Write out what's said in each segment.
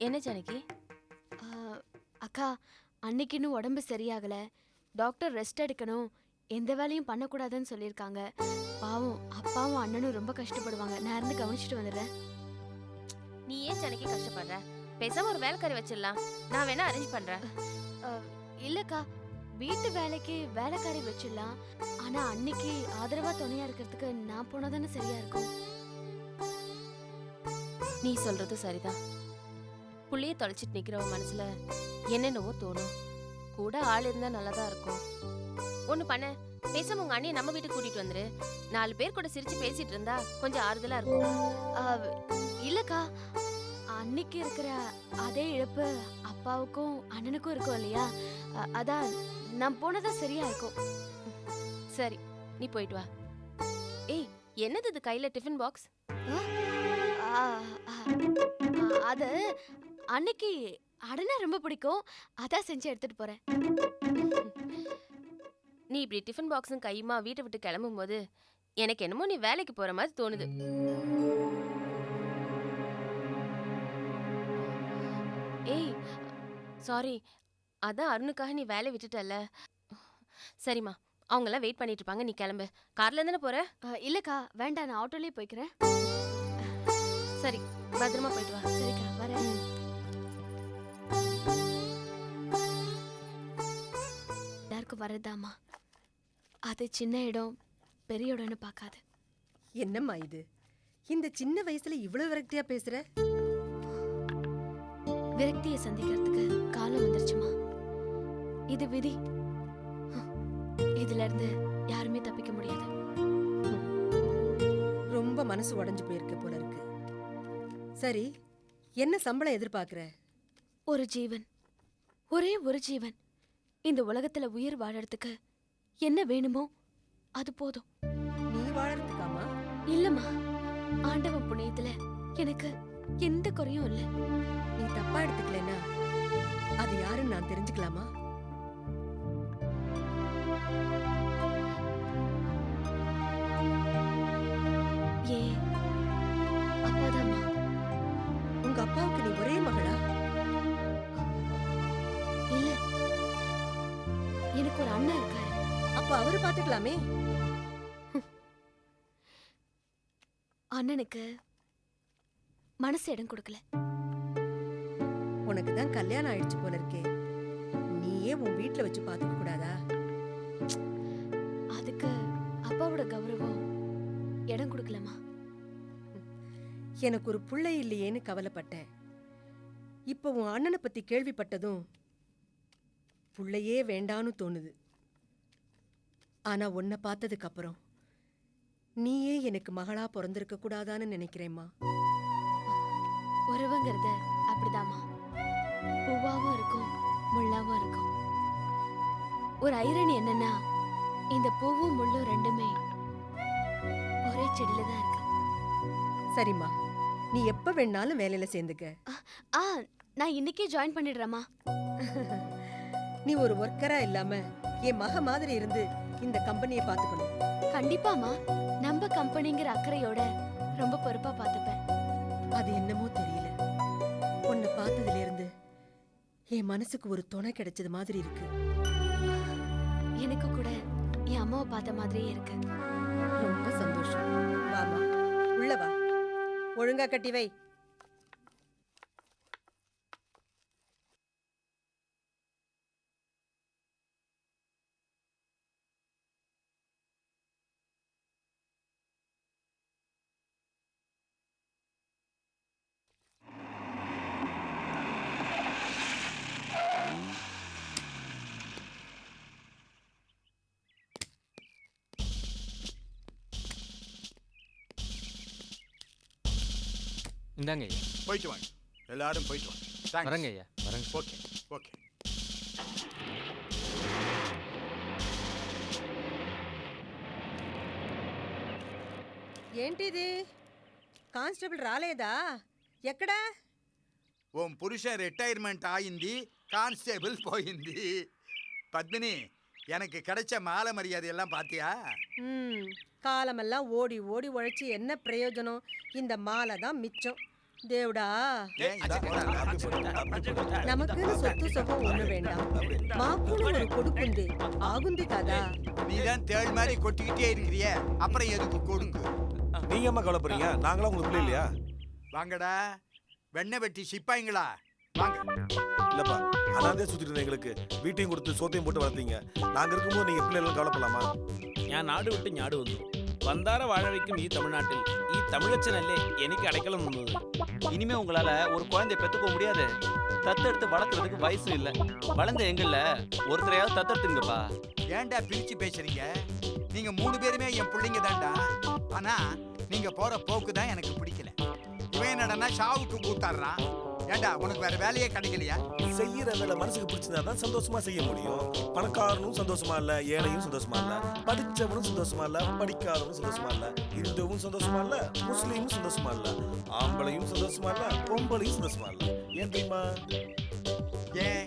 என்ன ஜானகி? ஆ, அக்கா, அன்னைக்கு இன்னும் உடம்பு சரியாகல. டாக்டர் ரெஸ்ட் எடுக்கணும், எந்த வேலையும் பண்ணக்கூடாதுன்னு சொல்லியிருக்காங்க. பாவம் அப்பாவும் அண்ணனும் ரொம்ப கஷ்டப்படுவாங்க. நான் இருந்து கவனிச்சுட்டு வந்துடுறேன். நீ ஏன் ஜானகி கஷ்டப்படுற? பேசாம ஒரு வேலைக்காரி வச்சிடலாம். நான் வேணா அரேஞ்ச் பண்றேன். ஆ, இல்லக்கா, வீட்டு வேலைக்கு வேலைக்காரி வச்சிடலாம். ஆனா அன்னைக்கு ஆதரவா துணையா இருக்கிறதுக்கு நான் போனாதானே சரியா இருக்கும். நீ சொல்றது சரிதான். புள்ளைய தொலைச்சிட்டு நிக்கிறவ மனசுல என்னென்னவோ தோணும். கூட ஆள் இருந்தா நல்லதா இருக்கும். ஒண்ணு பண்ண, பேசாம உங்க அண்ணியை நம்ம வீட்டுக்கு கூட்டிட்டு வந்துரு. 4 பேர் கூட சிரிச்சு பேசிட்டு இருந்தா கொஞ்சம் ஆறுதலா இருக்கும். ஆ, இல்லக்கா, அன்னைக்கு இருக்கிற அதே இழப்பு அப்பாவுக்கும் அண்ணனுக்கும் இருக்கும் இல்லையா? அதான் நான் போனதா சரியா இருக்கும். சரி, நீ போயிட்டு வா. ஏய், என்னது இது கையில டிஃபன் பாக்ஸ்? ஆ, ஆ, அது அன்னைக்கு அடனா ரொம்ப பிடிக்கும், அதான் செஞ்சு எடுத்துட்டு போறேன். நீ இப்படி டிஃபன் பாக்ஸும் கையுமா வீட்டை விட்டு கிளம்பும் போது எனக்கு என்னமோ நீ வேலைக்கு போற மாதிரி தோணுது. ஏய், சாரி, அதான் அருணுக்காக நீ வேலை விட்டுட்டல. சரிம்மா, அவங்கெல்லாம் வெயிட் பண்ணிட்டு இருப்பாங்க, நீ கிளம்பு. கார்ல தானே போற? இல்லக்கா, வேண்டாம், நான் ஆட்டோலயே போய்க்கிறேன். சரி, பத்திரமா போயிட்டு வா. சரிக்கா, வரேன். எல்லாருக்கும் வரதாமா, அது சின்ன இடம் பெரிய இடம்னு பார்க்காது. என்னம்மா இது, இந்த சின்ன வயசுல இவ்வளவு விரக்தியா பேசுற? விரக்தியை சந்திக்கிறதுக்கு காலம் வந்துருச்சுமா. இது விதி. இதுல இருந்து யாருமே தப்பிக்க முடியாது. ரொம்ப மனசு உடைஞ்சு போயிருக்க போல இருக்கு. சரி, என்ன சம்பளம் எதிர்பார்க்கிற? ஒரு ஜீவன், ஒரே ஒரு ஜீவன், இந்த உலகத்துல உயிர் வாழறதுக்கு என்ன வேணுமோ அது போதும். நீ வாழறதுக்காமா? இல்லம்மா, ஆண்டவன் புண்ணியத்துல எனக்கு எந்த குறையும் இல்ல. நீ தப்பா எடுத்துக்கலனா அது யாருன்னு நான் தெரிஞ்சுக்கலாமா? ஏ அப்பாதாம்மா. உங்க அப்பாவுக்கு நீ ஒரே மகளா? இல்ல, எனக்கு ஒரு அண்ணன் இருக்காரு. அப்ப அவரு பாத்துக்கலாமே. அண்ணனுக்கு மனசு இடம் கொடுக்கல. உனக்கு தான் கல்யாணம் ஆயிடுச்சு போல இருக்கே, நீயே உன் வீட்டுல வச்சு பாத்துக்க கூடாதா? அதுக்கு அப்பாவோட கௌரவம் இடம் கொடுக்கலமா. எனக்கு ஒரு புள்ளை இல்லையேன்னு கவலைப்பட்டேன். இப்ப உன் அண்ணனை பத்தி கேள்விப்பட்டதும் புள்ளையே வேண்டான்னு தோணுது. ஆனா உன்னை பார்த்ததுக்கு அப்புறம் நீயே எனக்கு மகளா பிறந்திருக்க கூடாதான்னு நினைக்கிறேம்மா. உறவுங்கிறது அப்படிதாம்மா, பூவாவும் இருக்கும் முள்ளாவும் இருக்கும். ஒரு ஐரணி என்னன்னா, இந்த பூவும் முள்ளும் ரெண்டுமே ஒரே செடியில தான் இருக்கு. சரிம்மா, நீ எப்ப வேணாலும் வேலையில சேர்ந்துக்க. ஆ, நான் இன்னைக்கே ஜாயின் பண்ணிடுறேம்மா. நீ ஒரு ஒர்க்கரா இல்லாம என் மக மாதிரி இருந்து இந்த கம்பெனியை பாத்துக்கணும். கண்டிப்பாமா, நம்ம கம்பெனிங்கிற அக்கறையோட ரொம்ப பொறுப்பா பார்த்துப்பேன். அது என்னமோ தெரியல, உன்னை பார்த்ததுல இருந்து என் மனசுக்கு ஒரு துணை கிடைச்சது மாதிரி இருக்கு. எனக்கு கூட என் அம்மாவை பார்த்த மாதிரியே இருக்கு. ரொம்ப சந்தோஷம். வாமா, உள்ள வா. ஒழுங்கா கட்டி வை. இந்தாங்க ஐயா. போயிட்டு வாங்க, எல்லாரும் போயிட்டு வாங்க. வரங்க ஐயா, வரங்க. Okay okay. ఏంటిది కానిస్టేబుల్ రాలేదా? ఎక్కడా? உன் புருஷன் ரிட்டையர்மெண்ட் ஆயிந்தி, கான்ஸ்டேபிள் போயிந்தி. பத்மினி, எனக்கு கிடைச்ச மாலை மரியாதையெல்லாம் பாத்தியா? காலமெல்லாம் ஓடி ஓடி உழைச்சி என்ன பிரயோஜனம்? இந்த மாலை தான் மிச்சம். தேவடா, ஏன் இதை போடாத? நமக்குன்னு சொத்து சுகம் ஒண்ணு வேண்டாம். மாக்குன்னு ஒரு கொடுக்குந்து ஆகுந்தி காதா. நீதான் தேள் மாதிரி கொட்டிக்கிட்டே இருக்கிறிய, அப்புறம் எதுக்கு கொடுக்கு? நீங்க அம்மா கவலைப்படுறீங்க? நாங்களாம் உங்களுக்கு பிள்ளை இல்லையா? வாங்கடா, வெண்ணெய் வெட்டி சிப்பாய்ங்களா வாங்க. இல்லப்பா, அனாதே சுத்திட்டு இருந்த எங்களுக்கு வீட்டையும் கொடுத்து சோத்தையும் போட்டு வளர்த்தீங்க. நாங்க இருக்கும்போது நீங்க பிள்ளை எல்லாம் கவலைப்படலாமா? ഞാൻ നാട് വിട്ട് ഞാട് വന്നു. വന്താര വാഴ വയ്ക്കും ഈ തമിഴ്നാട്ടിൽ ഈ തമിഴച്ചനല്ലേ എനിക്ക് അടയ്ക്കലം നിന്നത്. இனிமே உங்களால ஒரு குழந்தைய பெத்துக்க முடியாது. தத்தெடுத்து வளர்க்கறதுக்கு வயசு இல்ல. வளர்ந்த எங்கல்ல ஒருத்தரையாவது தத்தெடுத்துங்கப்பா. ஏன்டா பிரிச்சு பேசுறீங்க? நீங்க 3 பேருமே என் பிள்ளைங்க தான்டா. ஆனா நீங்க போற போக்கு தான் எனக்கு பிடிக்கல. இவன் என்னடா ஷாவுக்கு கூத்தாடுறான். ஏன்டா உனக்கு வேற வேலையே கிடைக்கலையா? செய்யற வேலை மனசுக்கு பிடிச்சிருந்தா தான் சந்தோஷமா செய்ய முடியும். பணக்காரனும் சந்தோஷமா இல்ல, ஏழையும் சந்தோஷமா இல்ல, படிச்சவனும் சந்தோஷமா இல்ல, படிக்காதவனும் சந்தோஷமா இல்ல, இந்துவும் சந்தோஷமா இல்ல, முஸ்லீமும் சந்தோஷமா இல்ல, ஆம்பளையும் சந்தோஷமா இல்ல, பொம்பளையும் சந்தோஷமா இல்ல. ஏன் தெரியுமா? ஏன்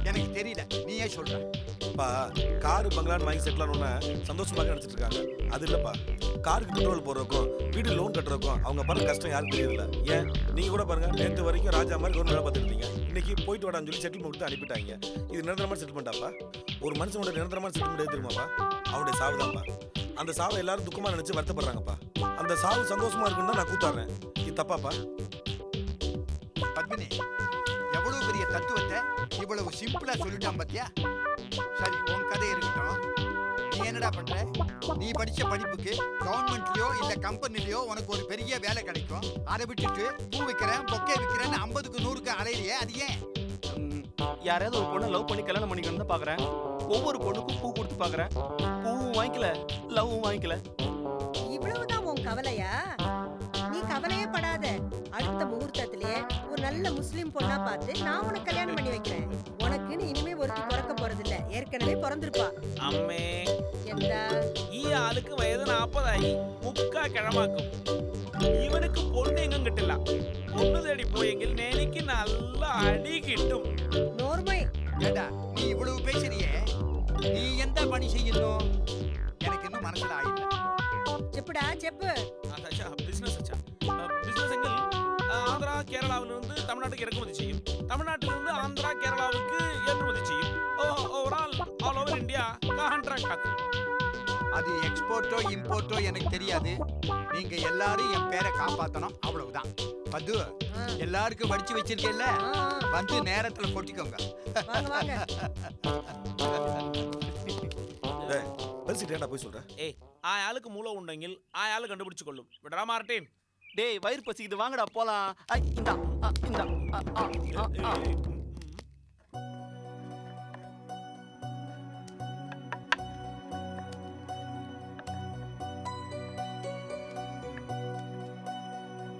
எனக்கு தெரியல, நீயே சொல்ற. பா, காரு பங்களான்னு வாங்கி செட்டில் ஆனோன்னா சந்தோஷமாக நினைச்சிட்டு இருக்காங்க. அது இல்லப்பா, காருக்கு பெட்ரோல் போடுறதுக்கும் வீடு லோன் கட்டுறதுக்கும் அவங்க படுற கஷ்டம் யாரும் தெரியல. ஏன் நீங்க கூட பாருங்க, நேற்று வரைக்கும் ராஜா மாதிரி கவர்மெண்ட் வேலை பார்த்துட்டு இருந்தீங்க. இன்னைக்கு போயிட்டு வாடான்னு சொல்லி செட்டில்மெண்ட் கொடுத்து அனுப்பிட்டாங்க. இது நிரந்தரமான செட்டில்மெண்டாப்பா? ஒரு மனுஷனோட நிரந்தரமான செட்டில்மெண்ட் தெரியுமாப்பா? அவருடைய சாவு தான்ப்பா. அந்த சாவை எல்லாரும் துக்கமா நினைச்சு வருத்தப்படுறாங்கப்பா. அந்த சாவு சந்தோஷமா இருக்குன்னு தான் நான் கூத்தாடுறேன். இது தப்பாப்பா? பத்மினி, எவ்வளவு பெரிய தத்துவத்தை இவ்வளவு சிம்பிளா சொல்லிட்டான் பாத்தியா? சரி, உன் கதை இருக்கட்டும். நீ என்னடா பண்ற? நீ படிச்ச படிப்புக்கு கவர்மெண்ட்லயோ இல்ல கம்பெனிலயோ உனக்கு ஒரு பெரிய வேலை கிடைக்கும். அதை விட்டுட்டு பூ விற்கிறேன், பொக்கே விற்கிறேன்னு 50க்கு 100க்கு அலையிறியே, அது ஏன்? யாரையாவது ஒரு பொண்ணை லவ் பண்ணி கல்யாணம் பண்ணிக்கணும்னு தான் பாக்குறேன். ஒவ்வொரு பொண்ணுக்கும் பூ கொடுத்து பாக்குறேன். பூவும் வாங்கிக்கல, லவ்வும் வாங்கிக்கல. இவ்வளவுதான் உன் கவலையா? நீ கவலையே படாத. அடுத்த முகூர்த்தத்திலேயே ஒரு நல்ல முஸ்லிம் பொண்ணா பார்த்து நான் உனக்கு கல்யாணம் பண்ணி வைக்கிறேன். உனக்குன்னு இனிமே ஒருத்தி பிறக்க போறதில்ல, ஏற்கனவே பிறந்திருப்பா. അമ്മേ, എന്താ ഈ ആൾക്ക് വയസ്സ് 40 മുക്കാ കിഴമാക്കും. ഇവനക്ക് പൊണ്ണെങ്ങും കിട്ടില്ല. പൊണ്ണു തേടി പോയെങ്കിൽ എനിക്ക് നല്ല അടി കിട്ടും. நோர்மை? ஏடா நீ இவ்வளவு பேசுறியே, நீ எந்த பணி செய்யணும்? எனக்கு இன்னும் மனசுல ஆயில்ல. செப்புடா செப்பு. അച്ഛാ, ബിസിനസ് അച്ഛാ. ബിസിനസ് എങ്കിൽ ആന്ധ്ര കേരളാവിലിருந்து தமிழ்நாட்டுக்கு இறக்குமதி செய்யும். தமிழ்நாட்டிலிருந்து ஆந்திரா கேரளாவுக்கு ஏற்றுமதி செய்யும். Overall all over India contract ஆகும். அது எக்ஸ்போர்ட்டோ இம்போர்ட்டோ எனக்கு தெரியாது. நீங்க எல்லாரும் என் பேரை காப்பாத்தணும், அவ்வளவுதான். பத்து, எல்லாருக்கும் வடிச்சு வச்சிருக்கேல்ல, வந்து நேரத்துல கொட்டிக்கோங்க. வாங்க வாங்க. பேசிட்டேன்டா போய் சொல்றேன். ஏய், ஆயாளுக்கு மூளை உണ്ടെങ്കിൽ ஆயாள் கண்டுபிடிச்சு கொள்ளும். விடரா மார்ட்டின். டேய், வயிறு பசிக்குது, வாங்கடா போலாம். இந்தா இந்தா.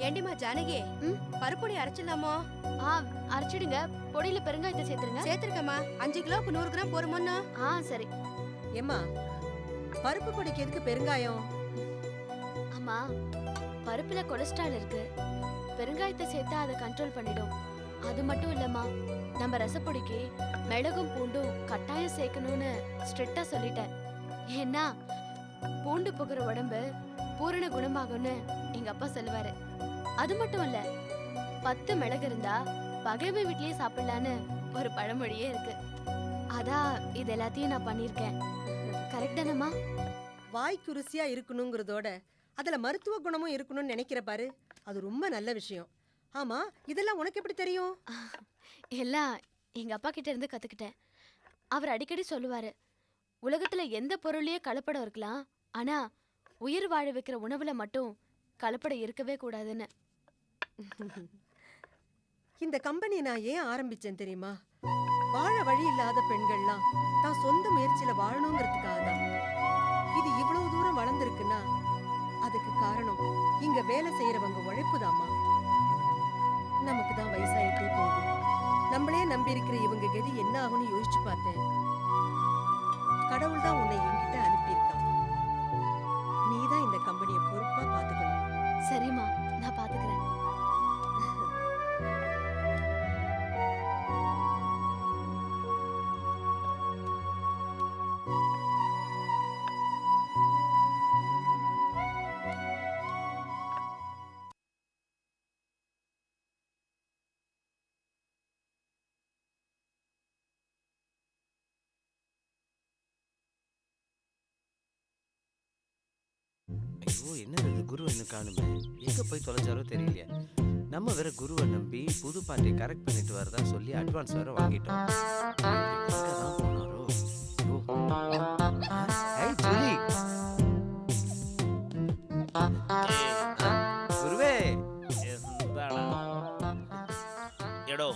ஏண்டிமா ஜானகி, ம்? பருப்பொடி அரைச்சிடலாமோ? அரைச்சிடுங்க. பொடியில பெருங்காயத்தை சேர்த்துருங்க. சேர்த்திருக்கம்மா. 5 கிலோவுக்கு 100 கிராம் போருமோன்னு. சரி. ஏம்மா, பருப்பு பொடிக்கு எதுக்கு பெருங்காயம்? ஆமா, பருப்புல கொலஸ்ட்ரால் இருக்கு. பெருங்காயத்தை சேர்த்தா அதை கண்ட்ரோல் பண்ணிடும். அது மட்டும் இல்லம்மா, நம்ம ரசப்பொடிக்கு மிளகும் பூண்டும் கட்டாயம் சேர்க்கணும்னு ஸ்ட்ரிக்டா சொல்லிட்டேன். ஏன்னா பூண்டு புகுற உடம்பு பூரண குணமாகும்னு எங்க அப்பா சொல்லுவாரு. அது மட்டும் இல்ல, 10 மிளகு இருந்தா பகைமை வீட்லயே சாப்பிடலான்னு ஒரு பழமொழியே இருக்கு. அதான் இது எல்லாத்தையும் நான் பண்ணிருக்கேன். கரெக்ட் தானம்மா? வாய்க்கு ருசியா இருக்கணுங்கிறதோட அதுல மருத்துவ குணமும் இருக்கணும்னு நினைக்கிற பாரு, அது ரொம்ப நல்ல விஷயம். ஆமா, இதெல்லாம் உனக்கு எப்படி தெரியும்? எல்லாம் எங்க அப்பா கிட்ட இருந்து கத்துக்கிட்டேன். அவர் அடிக்கடி சொல்லுவாரு, உலகத்துல எந்த பொருளையே கலப்படம் இருக்கலாம், ஆனா உயிர் வாழ வைக்கிற உணவுல மட்டும் கலப்படம் இருக்கவே கூடாதுன்னு. இந்த கம்பெனி நான் ஏன் ஆரம்பிச்சேன் தெரியுமா? வாழ வழி இல்லாத பெண்கள்லாம் தான் சொந்த முயற்சியில வாழணுங்கிறதுக்காக தான். இது இவ்வளவு தூரம் வளர்ந்துருக்குன்னா அதுக்கு காரணம் இங்க வேலை செய்யறவங்க உழைப்புதாம்மா. நமக்கு தான் வயசாயிட்டே போகுது. நம்மளே நம்பி இருக்கிற இவங்க கதி என்ன ஆகும்னு யோசிச்சு பார்த்தேன். கடவுள் தான் உன்னை என்கிட்ட அனுப்பியிருக்கான். நீ தான் இந்த கம்பெனியை பொறுப்பா பாத்துக்கணும். சரிம்மா, நான் பாத்துக்கிறேன். ஐயோ என்னது இது, குரு என்ன காணுமே, எங்க போய் தொலைஞ்சாரோ தெரியலையே. நம்ம வேற குருவை நம்பி புது பாட்டியை கரெக்ட் பண்ணிட்டு வரதா சொல்லி அட்வான்ஸ் வேற வாங்கிட்டோம். எங்கதான் போனாரோ? ஏய் ஜூலி, குருவே. എന്താടാ? എടോ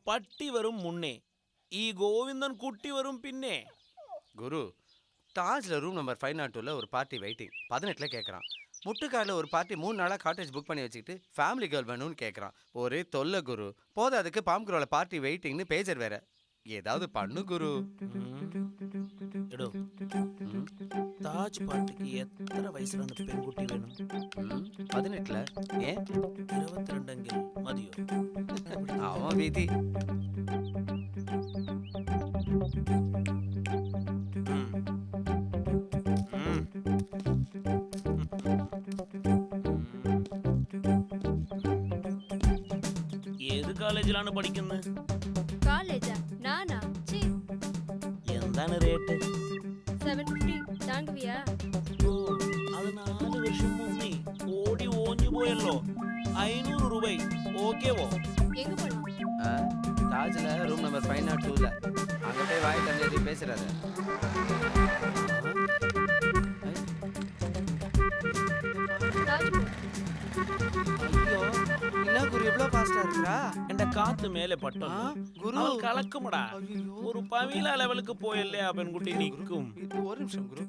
പട്ടി വരും മുന്നേ ഈ ഗോവിന്ദൻ കുട്ടി വരും പിന്നെ. குரு, தாஜ்ல ரூம் நம்பர் 502ல ஒரு பார்ட்டி வெயிட்டிங், 18ல கேட்குறான். முட்டுக்காடில் ஒரு பார்ட்டி 3 நாளாக காட்டேஜ் புக் பண்ணி வச்சுக்கிட்டு ஃபேமிலி கேர்ள் வேணும்னு கேட்குறான். ஒரே தொல்லை குரு. போதாதுக்கு பாம்குரோவில் பார்ட்டி வெயிட்டிங்னு பேஜர் வேற. ஏதாவது பண்ணு குரு. എടോ താജ് പാട്ടിക്ക് എത്ര വയസ്സിലാണ് പെൺകുട്ടി വേണം? 18ல. ஏன் 22 മതിയോ? அவன் வீதி. ഏത് കോളേജിലാണ് പഠിക്കുന്നത്? காலேஜா? நானா? சீ, എന്താണ് റേറ്റ്? 750 தாங்குவியா? ഓ, അത് 4 വർഷം മുന്നേ ഓടി ഓഞ്ഞു പോയല്ലോ. 500 രൂപ ഓക്കേവോ? எங்க போலாம்? தாஜ்ல ரூம் நம்பர் 502ல. அங்கே போய் வாய் தண்ணி பேசுறாரு. தாஜ் போ. ஐயோ, என்ன குரு எவ்வளோ ஃபாஸ்டா இருக்கா? എന്റെ കാത്ത് മേലെ പട്ടു. குரு അവൾ കളക്കുമടാ. ஐயோ, ഒരു പവില ലെവലിക്ക് പോയല്ലേ ആ പെൺകുട്ടി നിൽക്കും. ஒரு நிமிஷம் குரு.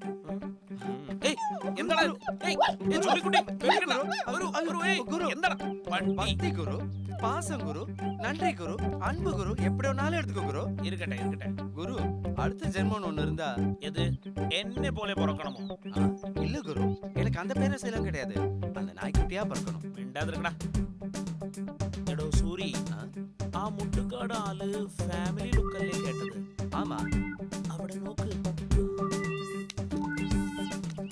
ഏയ് എന്താടാ? ഏയ് ഏയ് ചുള്ളിക്കുട്ടി പേടിക്കണ്ട. ഏയ് குரு എന്താടാ? പട്ടി. பக்தி குரு, பாசம் குரு, நன்றி குரு, அன்பு குரு, எப்படி வேணாலும் எடுத்துக்கோ குரு. ഇരിക്കട്ടെ ഇരിക്കട്ടെ. குரு, அடுத்த ஜென்மம் ஒன்று இருந்தா എത് എന്നെ പോലെ പിറക്കണമോ? இல்ல குரு, எனக்கு அந்த பேரை செய்யலாம் கிடையாது. அந்த நாய்க்குட்டியா பிறக்கணும். മിണ്ടാതിരിക്കടാ. എടോ സൂരി, ആ മുട്ടുകാട് ആള് ഫാമിലി ലുക്കല്ലേ കേട്ടത്? ஆமா, അവിടെ നോക്ക്.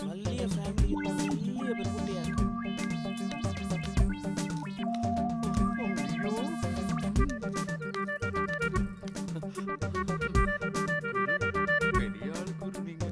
വലിയ ഫാമിലി, വലിയ പെൺകുട്ടിയാണ്. பெரிய ஆளு குரு நீங்க.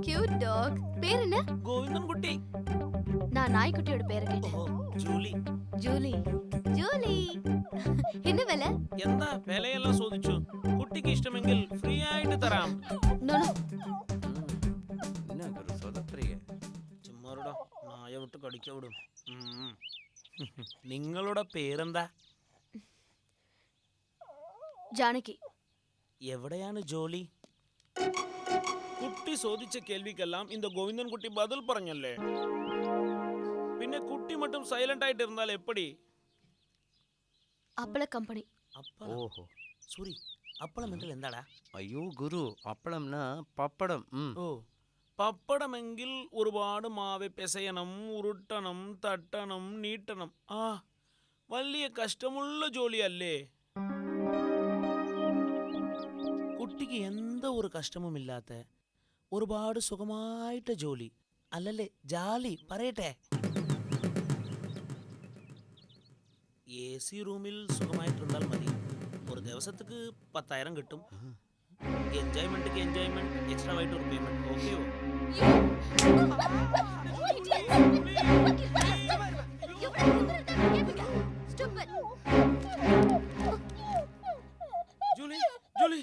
Cute dog. பேர் என்ன? ഗോവിന്ദൻ കുട്ടി. நான் நாய்க்குட்டியோட பேரை கேட்டேன். ഓഹോ, ജൂലി. ஜூலி. ஜூலி. என்ன விலை? എന്താ വിലയെല്ലാം ചോദിച്ചു? കുട്ടിക്ക് ഇഷ്ടമെങ്കിൽ ഫ്രീ ആയിട്ട് തരാം. No no. என்ன குரு சொதப்புறீங்க? ചുമ്മാറുടാ, നായ വിട്ട് കടിക്ക വിടും. നിങ്ങളുടെ പേരെന്താ? ஜானகி. എവിടെയാണ് ജോലി? കുട്ടി ചോദിച്ച കേൾവിക്കെല്ലാം இந்த கோவிந்தன் കുട്ടി பதில் പറഞ്ഞല്ലേ? പിന്നെ കുട്ടി மட்டும் சைலண்ட் ஆயிட்டு இருந்தால் எப்படி? அப்பள கம்பெனி. அப்பளம். ஓஹோ, சூரி, அப்பளம் என்றால் എന്താടാ? ஐயோ குரு, அப்பளம்னா பப்படம். ഓ, പപ്പടമെങ്കിൽ ഒരുപാട് മാവ് പിസയണം, ഉരുട്ടണം, തട്ടണം, നീട്ടണം. ആ, വലിയ കഷ്ടമുള്ള ജോലിയല്ലേ? കുട്ടിക്ക് എന്താ ഒരു കഷ്ടവുമില്ലാത്ത ഒരുപാട് സുഖമായിട്ട് ജോലി അല്ലല്ലേ? ജാലി പറയട്ടെ. AC റൂമിൽ സുഖമായിട്ടുണ്ടാൽ മതി. ഒരു ദിവസത്തേക്ക് 10,000 കിട്ടും. എൻജോയ്മെന്റിക്ക് എൻജോയ്മെന്റ്, എക്സ്ട്രാ ആയിട്ട് ഒരു പേയ്മെന്റ്. ഓക്കെയോ? ജൂലി, ജൂലി,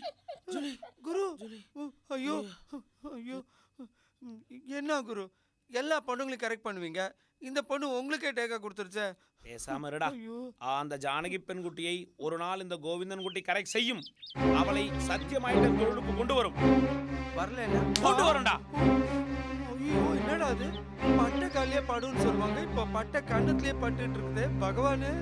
ജൂലി, குரு, ജൂലി. ஐயோ ஐயோ, என்ன குரு, எல்லா பொண்ணுங்களையும் கரெக்ட் பண்ணுவீங்க, இந்த பொண்ணு உங்களுக்கே டேக்கா கொடுத்துருச்சே. பேசாம இருடா. ஐயோ, அந்த ஜானகி பெண்குட்டியை ஒரு நாள் இந்த கோவிந்தன் குட்டி கரெக்ட் செய்யும். அவளை சத்தியமாயிட்ட தொழிலுக்கு கொண்டு வரும். வரல என்ன கொண்டு வரும்டா. ஐயோ, என்னடா அது, பட்டை காலிலே படுன்னு சொல்லுவாங்க, இப்போ பட்டை கண்ணத்துலயே பட்டுட்டு இருக்குதே பகவானு.